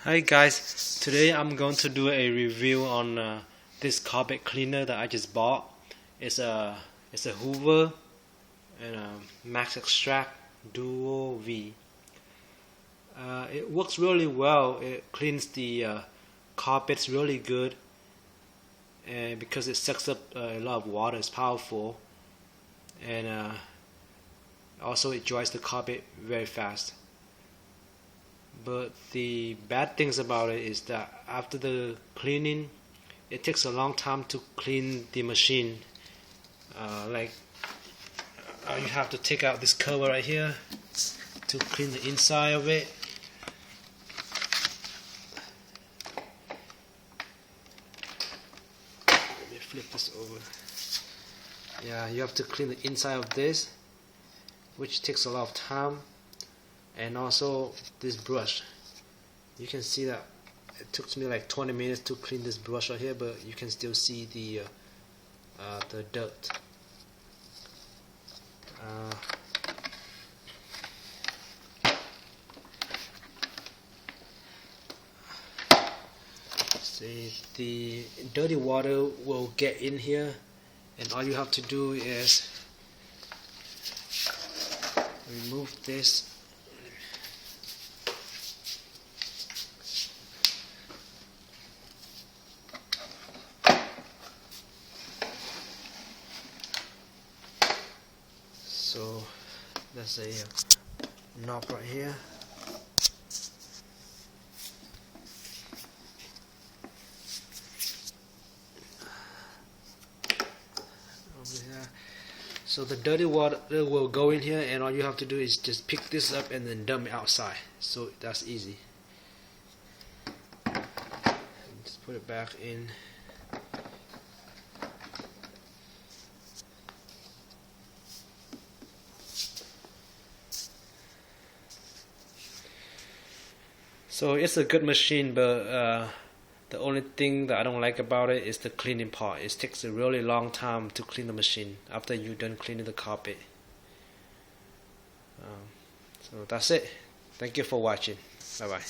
Hi guys, today I'm going to do a review on this carpet cleaner that I just bought. It's a Hoover and a Max Extract Duo V. It works really well. It cleans the carpets really good, and because it sucks up a lot of water, it's powerful, and also it dries the carpet very fast. But the bad things about it is that after the cleaning, it takes a long time to clean the machine. You have to take out this cover right here to clean the inside of it. Let me flip this over. Yeah, you have to clean the inside of this, which takes a lot of time. And also this brush, you can see that it took me like 20 minutes to clean this brush right here, but you can still see the dirt. See, the dirty water will get in here, and all you have to do is remove this. So there's a knob right here. Over here. So the dirty water will go in here, and all you have to do is just pick this up and then dump it outside. So that's easy. Just put it back in. So it's a good machine, but the only thing that I don't like about it is the cleaning part. It takes a really long time to clean the machine after you're done cleaning the carpet. So that's it. Thank you for watching. Bye bye.